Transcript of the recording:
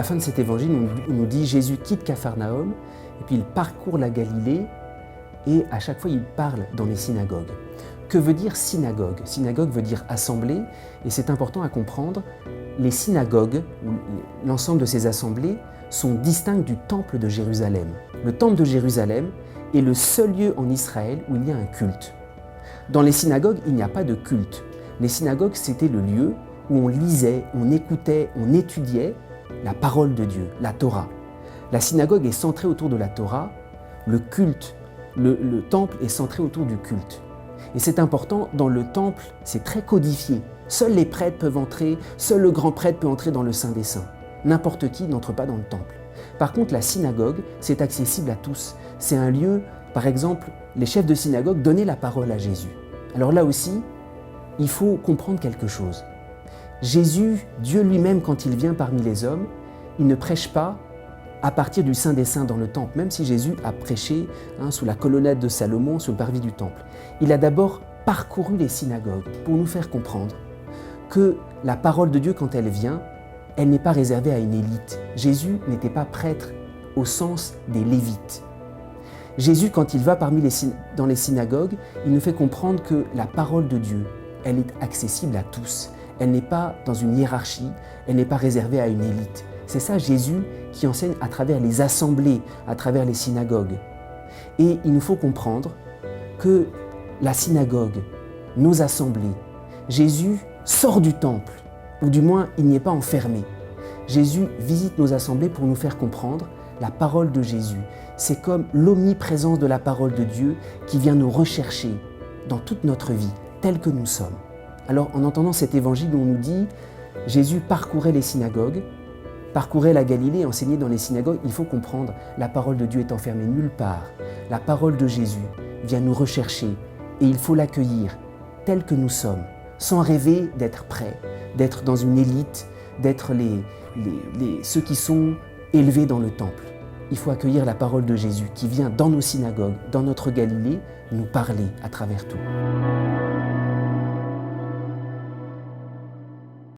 la fin de cet évangile, on nous dit Jésus quitte Capharnaüm et puis il parcourt la Galilée et à chaque fois il parle dans les synagogues. Que veut dire synagogue? Synagogue veut dire assemblée et c'est important à comprendre. Les synagogues, l'ensemble de ces assemblées, sont distinctes du temple de Jérusalem. Le temple de Jérusalem est le seul lieu en Israël où il y a un culte. Dans les synagogues, il n'y a pas de culte. Les synagogues, c'était le lieu où on lisait, on écoutait, on étudiait la parole de Dieu, la Torah. La synagogue est centrée autour de la Torah, le culte, le temple est centré autour du culte. Et c'est important, dans le temple, c'est très codifié. Seuls les prêtres peuvent entrer, seul le grand prêtre peut entrer dans le Saint des Saints. N'importe qui n'entre pas dans le temple. Par contre, la synagogue, c'est accessible à tous. C'est un lieu, par exemple, les chefs de synagogue donnaient la parole à Jésus. Alors là aussi, il faut comprendre quelque chose. Jésus, Dieu lui-même, quand il vient parmi les hommes, il ne prêche pas à partir du Saint des Saints dans le temple, même si Jésus a prêché sous la colonnade de Salomon, sur le parvis du temple. Il a d'abord parcouru les synagogues pour nous faire comprendre que la parole de Dieu, quand elle vient, elle n'est pas réservée à une élite. Jésus n'était pas prêtre au sens des Lévites. Jésus, quand il va dans les synagogues, il nous fait comprendre que la parole de Dieu, elle est accessible à tous. Elle n'est pas dans une hiérarchie, elle n'est pas réservée à une élite. C'est ça Jésus qui enseigne à travers les assemblées, à travers les synagogues. Et il nous faut comprendre que la synagogue, nos assemblées, Jésus sort du temple, ou du moins il n'y est pas enfermé. Jésus visite nos assemblées pour nous faire comprendre la parole de Jésus. C'est comme l'omniprésence de la parole de Dieu qui vient nous rechercher dans toute notre vie, telle que nous sommes. Alors en entendant cet évangile où on nous dit Jésus parcourait les synagogues, parcourait la Galilée, enseignait dans les synagogues, il faut comprendre, la parole de Dieu est enfermée nulle part. La parole de Jésus vient nous rechercher et il faut l'accueillir tel que nous sommes, sans rêver d'être prêts, d'être dans une élite, d'être ceux qui sont élevés dans le temple. Il faut accueillir la parole de Jésus qui vient dans nos synagogues, dans notre Galilée, nous parler à travers tout.